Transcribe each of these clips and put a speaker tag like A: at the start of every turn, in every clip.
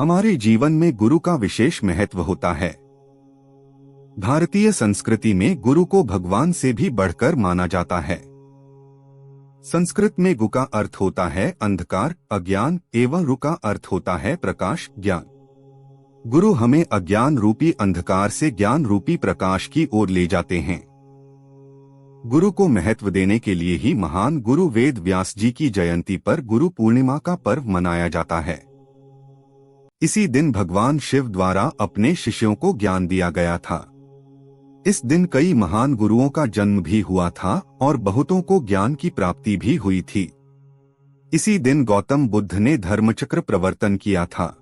A: हमारे जीवन में गुरु का विशेष महत्व होता है। भारतीय संस्कृति में गुरु को भगवान से भी बढ़कर माना जाता है। संस्कृत में गु का अर्थ होता है अंधकार, अज्ञान एवं रु का अर्थ होता है प्रकाश, ज्ञान। गुरु हमें अज्ञान रूपी अंधकार से ज्ञान रूपी प्रकाश की ओर ले जाते हैं। गुरु को महत्व देने के लिए ही महान गुरु वेद व्यास जी की जयंती पर गुरु पूर्णिमा का पर्व मनाया जाता है। इसी दिन भगवान शिव द्वारा अपने शिष्यों को ज्ञान दिया गया था। इस दिन कई महान गुरुओं का जन्म भी हुआ था और बहुतों को ज्ञान की प्राप्ति भी हुई थी। इसी दिन गौतम बुद्ध ने धर्मचक्र प्रवर्तन किया था।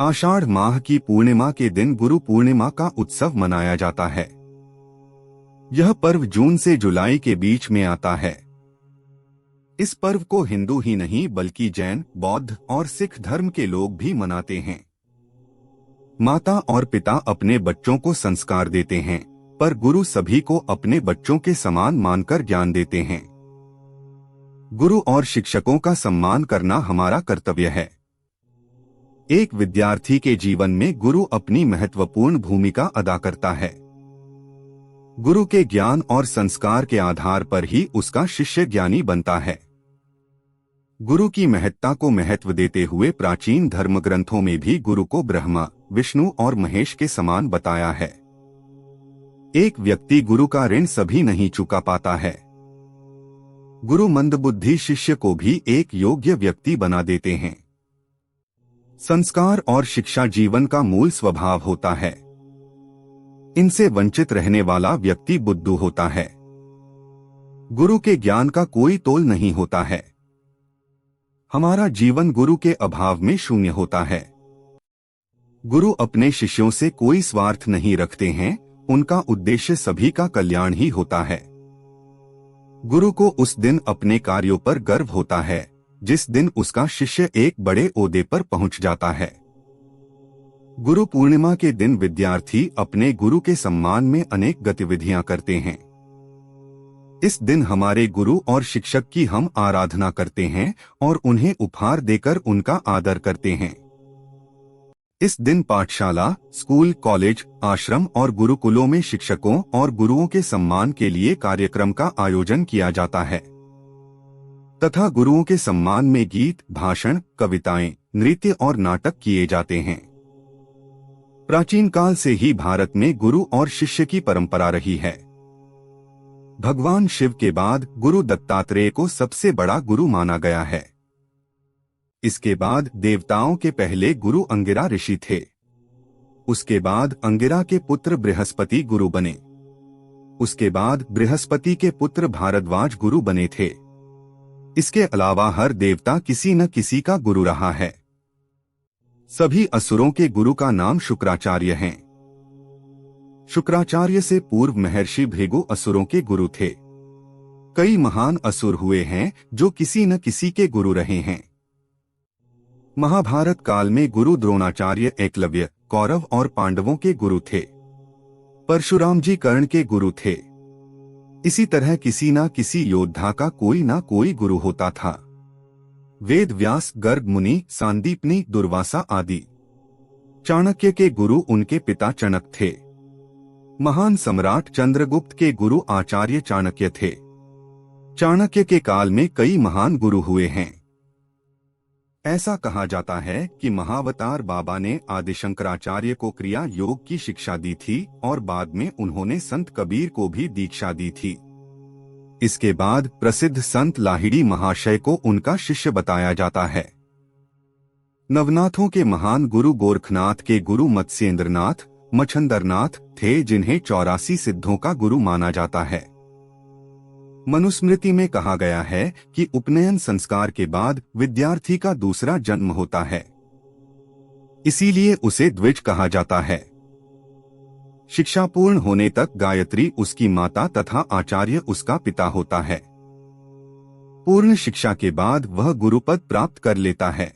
A: आषाढ़ माह की पूर्णिमा के दिन गुरु पूर्णिमा का उत्सव मनाया जाता है। यह पर्व जून से जुलाई के बीच में आता है। इस पर्व को हिंदू ही नहीं बल्कि जैन, बौद्ध और सिख धर्म के लोग भी मनाते हैं। माता और पिता अपने बच्चों को संस्कार देते हैं, पर गुरु सभी को अपने बच्चों के समान मानकर ज्ञान देते हैं। गुरु और शिक्षकों का सम्मान करना हमारा कर्तव्य है। एक विद्यार्थी के जीवन में गुरु अपनी महत्वपूर्ण भूमिका अदा करता है। गुरु के ज्ञान और संस्कार के आधार पर ही उसका शिष्य ज्ञानी बनता है। गुरु की महत्ता को महत्व देते हुए प्राचीन धर्म ग्रंथों में भी गुरु को ब्रह्मा, विष्णु और महेश के समान बताया है। एक व्यक्ति गुरु का ऋण सभी नहीं चुका पाता है। गुरु मंदबुद्धि शिष्य को भी एक योग्य व्यक्ति बना देते हैं। संस्कार और शिक्षा जीवन का मूल स्वभाव होता है। इनसे वंचित रहने वाला व्यक्ति बुद्धू होता है। गुरु के ज्ञान का कोई तोल नहीं होता है। हमारा जीवन गुरु के अभाव में शून्य होता है। गुरु अपने शिष्यों से कोई स्वार्थ नहीं रखते हैं, उनका उद्देश्य सभी का कल्याण ही होता है। गुरु को उस दिन अपने कार्यों पर गर्व होता है, जिस दिन उसका शिष्य एक बड़े ओहदे पर पहुंच जाता है। गुरु पूर्णिमा के दिन विद्यार्थी अपने गुरु के सम्मान में अनेक गतिविधियां करते हैं। इस दिन हमारे गुरु और शिक्षक की हम आराधना करते हैं और उन्हें उपहार देकर उनका आदर करते हैं। इस दिन पाठशाला, स्कूल, कॉलेज, आश्रम और गुरुकुलों में शिक्षकों और गुरुओं के सम्मान के लिए कार्यक्रम का आयोजन किया जाता है तथा गुरुओं के सम्मान में गीत, भाषण, कविताएं, नृत्य और नाटक किए जाते हैं। प्राचीन काल से ही भारत में गुरु और शिष्य की परंपरा रही है। भगवान शिव के बाद गुरु दत्तात्रेय को सबसे बड़ा गुरु माना गया है। इसके बाद देवताओं के पहले गुरु अंगिरा ऋषि थे। उसके बाद अंगिरा के पुत्र बृहस्पति गुरु बने। उसके बाद बृहस्पति के पुत्र भारद्वाज गुरु बने थे। इसके अलावा हर देवता किसी न किसी का गुरु रहा है। सभी असुरों के गुरु का नाम शुक्राचार्य है। शुक्राचार्य से पूर्व महर्षि भृगु असुरों के गुरु थे। कई महान असुर हुए हैं जो किसी न किसी के गुरु रहे हैं। महाभारत काल में गुरु द्रोणाचार्य एकलव्य, कौरव और पांडवों के गुरु थे। परशुराम जी कर्ण के गुरु थे। इसी तरह किसी न किसी योद्धा का कोई ना कोई गुरु होता था। वेद व्यास, गर्ग मुनि, सांदीपनि, दुर्वासा आदि। चाणक्य के गुरु उनके पिता चणक थे। महान सम्राट चंद्रगुप्त के गुरु आचार्य चाणक्य थे। चाणक्य के काल में कई महान गुरु हुए हैं। ऐसा कहा जाता है कि महावतार बाबा ने आदि शंकराचार्य को क्रिया योग की शिक्षा दी थी और बाद में उन्होंने संत कबीर को भी दीक्षा दी थी। इसके बाद प्रसिद्ध संत लाहिड़ी महाशय को उनका शिष्य बताया जाता है। नवनाथों के महान गुरु गोरखनाथ के गुरु मत्स्येंद्रनाथ, मच्छंदरनाथ थे, जिन्हें 84 सिद्धों का गुरु माना जाता है। मनुस्मृति में कहा गया है कि उपनयन संस्कार के बाद विद्यार्थी का दूसरा जन्म होता है, इसीलिए उसे द्विज कहा जाता है। शिक्षा पूर्ण होने तक गायत्री उसकी माता तथा आचार्य उसका पिता होता है। पूर्ण शिक्षा के बाद वह गुरुपद प्राप्त कर लेता है।